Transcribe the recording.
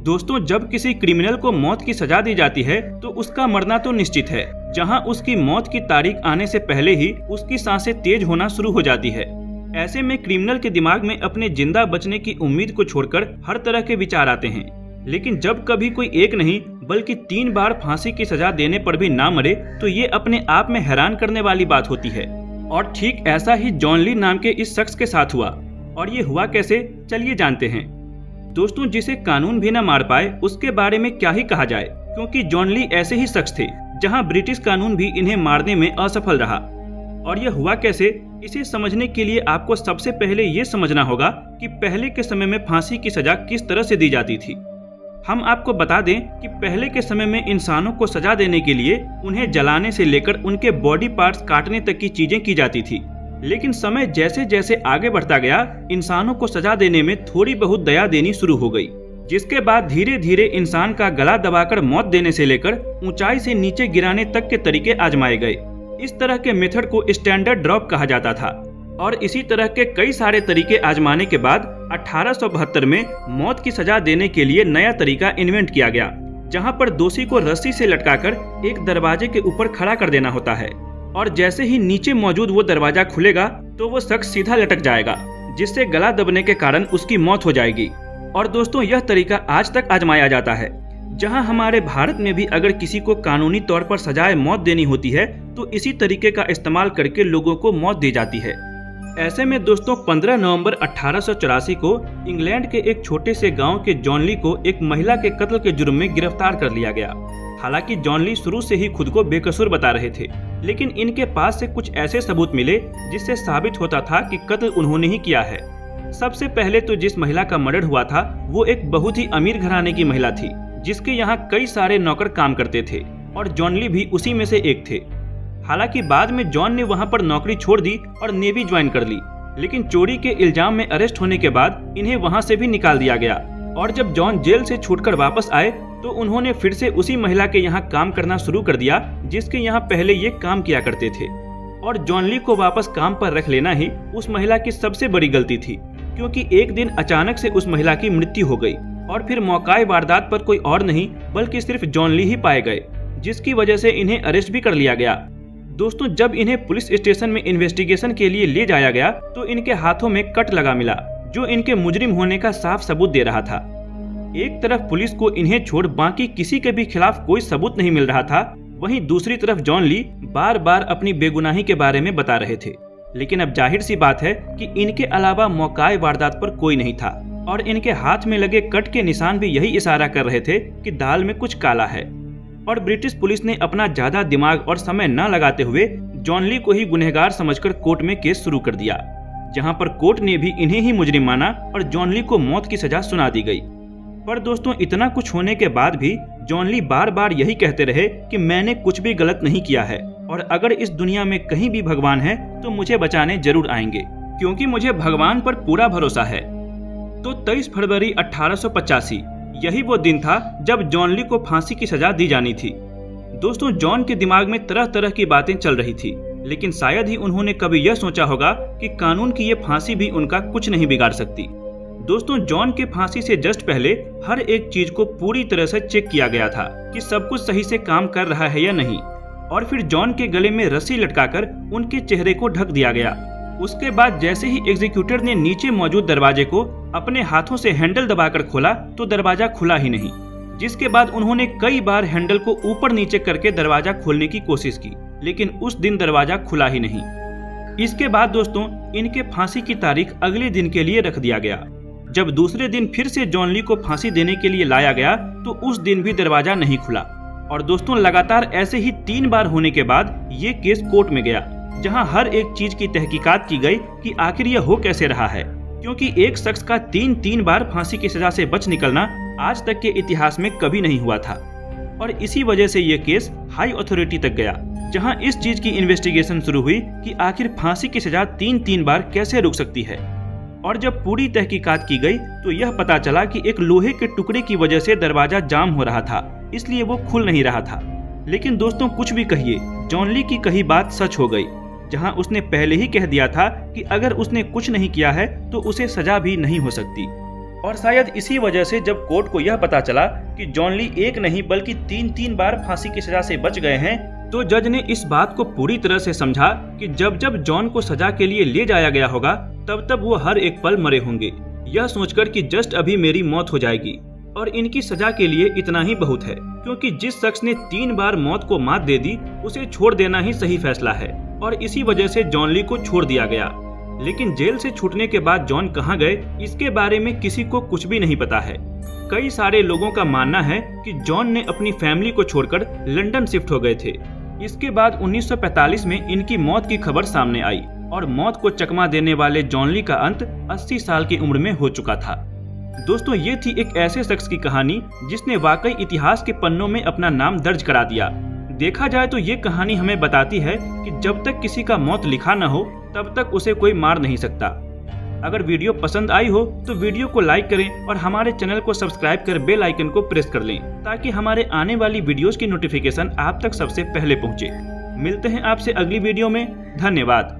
दोस्तों, जब किसी क्रिमिनल को मौत की सजा दी जाती है तो उसका मरना तो निश्चित है। जहां उसकी मौत की तारीख आने से पहले ही उसकी सांसें तेज होना शुरू हो जाती है। ऐसे में क्रिमिनल के दिमाग में अपने जिंदा बचने की उम्मीद को छोड़कर हर तरह के विचार आते हैं। लेकिन जब कभी कोई एक नहीं बल्कि 3 बार फांसी की सजा देने पर भी ना मरे तो ये अपने आप में हैरान करने वाली बात होती है। और ठीक ऐसा ही जॉन ली नाम के इस शख्स के साथ हुआ। और ये हुआ कैसे, चलिए जानते हैं। दोस्तों, जिसे कानून भी न मार पाए उसके बारे में क्या ही कहा जाए, क्योंकि जॉन ली ऐसे ही शख्स थे जहां ब्रिटिश कानून भी इन्हें मारने में असफल रहा। और यह हुआ कैसे, इसे समझने के लिए आपको सबसे पहले ये समझना होगा कि पहले के समय में फांसी की सजा किस तरह से दी जाती थी। हम आपको बता दें कि पहले के समय में इंसानों को सजा देने के लिए उन्हें जलाने से लेकर उनके बॉडी पार्ट्स काटने तक की चीजें की जाती थी। लेकिन समय जैसे जैसे आगे बढ़ता गया, इंसानों को सजा देने में थोड़ी बहुत दया देनी शुरू हो गई, जिसके बाद धीरे धीरे इंसान का गला दबाकर मौत देने से लेकर ऊंचाई से नीचे गिराने तक के तरीके आजमाए गए। इस तरह के मेथड को स्टैंडर्ड ड्रॉप कहा जाता था। और इसी तरह के कई सारे तरीके आजमाने के बाद 1872 में मौत की सजा देने के लिए नया तरीका इन्वेंट किया गया, जहां पर दोषी को रस्सी से लटकाकर एक दरवाजे के ऊपर खड़ा कर देना होता है। और जैसे ही नीचे मौजूद वो दरवाजा खुलेगा तो वो शख्स सीधा लटक जाएगा, जिससे गला दबने के कारण उसकी मौत हो जाएगी। और दोस्तों, यह तरीका आज तक आजमाया जाता है। जहां हमारे भारत में भी अगर किसी को कानूनी तौर पर सजाए मौत देनी होती है तो इसी तरीके का इस्तेमाल करके लोगों को मौत दी जाती है। ऐसे में दोस्तों, 15 नवंबर 1884 को इंग्लैंड के एक छोटे से गांव के जॉन ली को एक महिला के कत्ल के जुर्म में गिरफ्तार कर लिया गया। हालांकि जॉन ली शुरू से ही खुद को बेकसूर बता रहे थे, लेकिन इनके पास से कुछ ऐसे सबूत मिले जिससे साबित होता था कि कत्ल उन्होंने ही किया है। सबसे पहले तो जिस महिला का मर्डर हुआ था वो एक बहुत ही अमीर घराने की महिला थी, जिसके यहाँ कई सारे नौकर काम करते थे और जॉन ली भी उसी में से एक थे। हालांकि बाद में जॉन ने वहां पर नौकरी छोड़ दी और नेवी ज्वाइन कर ली, लेकिन चोरी के इल्जाम में अरेस्ट होने के बाद इन्हें वहां से भी निकाल दिया गया। और जब जॉन जेल से छूटकर वापस आए तो उन्होंने फिर से उसी महिला के यहाँ काम करना शुरू कर दिया जिसके यहाँ पहले ये काम किया करते थे। और जॉन ली को वापस काम पर रख लेना ही उस महिला की सबसे बड़ी गलती थी, क्योंकि एक दिन अचानक से उस महिला की मृत्यु हो गई और फिर मौकाए वारदात पर कोई और नहीं बल्कि सिर्फ जॉन ली ही पाए गए, जिसकी वजह से इन्हें अरेस्ट भी कर लिया गया। दोस्तों, जब इन्हें पुलिस स्टेशन में इन्वेस्टिगेशन के लिए ले जाया गया तो इनके हाथों में कट लगा मिला, जो इनके मुजरिम होने का साफ सबूत दे रहा था। एक तरफ पुलिस को इन्हें छोड़ बाकी किसी के भी खिलाफ कोई सबूत नहीं मिल रहा था, वहीं दूसरी तरफ जॉन ली बार बार अपनी बेगुनाही के बारे में बता रहे थे। लेकिन अब जाहिर सी बात है कि इनके अलावा मौकाए वारदात पर कोई नहीं था और इनके हाथ में लगे कट के निशान भी यही इशारा कर रहे थे कि दाल में कुछ काला है। और ब्रिटिश पुलिस ने अपना ज्यादा दिमाग और समय न लगाते हुए जॉन ली को ही गुनहगार समझकर कोर्ट में केस शुरू कर दिया, जहां पर कोर्ट ने भी इन्हें ही मुजरिम माना और जॉन ली को मौत की सजा सुना दी गई। पर दोस्तों, इतना कुछ होने के बाद भी जॉन ली बार बार यही कहते रहे कि मैंने कुछ भी गलत नहीं किया है और अगर इस दुनिया में कहीं भी भगवान है तो मुझे बचाने जरूर आएंगे, क्योंकि मुझे भगवान पर पूरा भरोसा है। तो 23 फरवरी 1885 यही वो दिन था जब जॉन ली को फांसी की सजा दी जानी थी। दोस्तों, जॉन के दिमाग में तरह तरह की बातें चल रही थी, लेकिन शायद ही उन्होंने कभी यह सोचा होगा कि कानून की ये फांसी भी उनका कुछ नहीं बिगाड़ सकती। दोस्तों, जॉन के फांसी से जस्ट पहले हर एक चीज को पूरी तरह से चेक किया गया था कि सब कुछ सही से काम कर रहा है या नहीं। और फिर जॉन के गले में रस्सी लटकाकर उनके चेहरे को ढक दिया गया। उसके बाद जैसे ही एग्जीक्यूटर ने नीचे मौजूद दरवाजे को अपने हाथों से हैंडल दबाकर खोला तो दरवाजा खुला ही नहीं, जिसके बाद उन्होंने कई बार हैंडल को ऊपर नीचे करके दरवाजा खोलने की कोशिश की, लेकिन उस दिन दरवाजा खुला ही नहीं। इसके बाद दोस्तों, इनके फांसी की तारीख अगले दिन के लिए रख दिया गया। जब दूसरे दिन फिर से जॉन ली को फांसी देने के लिए लाया गया तो उस दिन भी दरवाजा नहीं खुला। और दोस्तों, लगातार ऐसे ही 3 बार होने के बाद ये केस कोर्ट में गया, जहां हर एक चीज की तहकीकात की गई कि आखिर यह हो कैसे रहा है, क्योंकि एक शख्स का 3 बार फांसी की सजा से बच निकलना आज तक के इतिहास में कभी नहीं हुआ था। और इसी वजह से यह केस हाई अथॉरिटी तक गया, जहां इस चीज की इन्वेस्टिगेशन शुरू हुई कि आखिर फांसी की सजा 3 बार कैसे रुक सकती है। और जब पूरी तहकीकात की गई तो यह पता चला कि एक लोहे के टुकड़े की वजह से दरवाजा जाम हो रहा था, इसलिए वो खुल नहीं रहा था। लेकिन दोस्तों, कुछ भी कहिए, जॉन ली की कही बात सच हो गई, जहां उसने पहले ही कह दिया था कि अगर उसने कुछ नहीं किया है तो उसे सजा भी नहीं हो सकती। और शायद इसी वजह से जब कोर्ट को यह पता चला कि जॉन ली एक नहीं बल्कि 3 बार फांसी की सजा से बच गए हैं, तो जज ने इस बात को पूरी तरह से समझा कि जब जब जॉन को सजा के लिए ले जाया गया होगा तब तब वो हर एक पल मरे होंगे, यह सोचकर कि जस्ट अभी मेरी मौत हो जाएगी और इनकी सजा के लिए इतना ही बहुत है, क्योंकि जिस शख्स ने 3 बार मौत को मात दे दी उसे छोड़ देना ही सही फैसला है। और इसी वजह से जॉन ली को छोड़ दिया गया। लेकिन जेल से छूटने के बाद जॉन कहाँ गए इसके बारे में किसी को कुछ भी नहीं पता है। कई सारे लोगों का मानना है कि जॉन ने अपनी फैमिली को छोड़कर लंदन शिफ्ट हो गए थे। इसके बाद 1945 में इनकी मौत की खबर सामने आई और मौत को चकमा देने वाले जॉन ली का अंत 80 साल की उम्र में हो चुका था। दोस्तों, ये थी एक ऐसे शख्स की कहानी जिसने वाकई इतिहास के पन्नों में अपना नाम दर्ज करा दिया। देखा जाए तो ये कहानी हमें बताती है कि जब तक किसी का मौत लिखा न हो तब तक उसे कोई मार नहीं सकता। अगर वीडियो पसंद आई हो तो वीडियो को लाइक करें और हमारे चैनल को सब्सक्राइब कर बेल आइकन को प्रेस कर लें ताकि हमारे आने वाली वीडियोस की नोटिफिकेशन आप तक सबसे पहले पहुंचे। मिलते हैं आपसे अगली वीडियो में। धन्यवाद।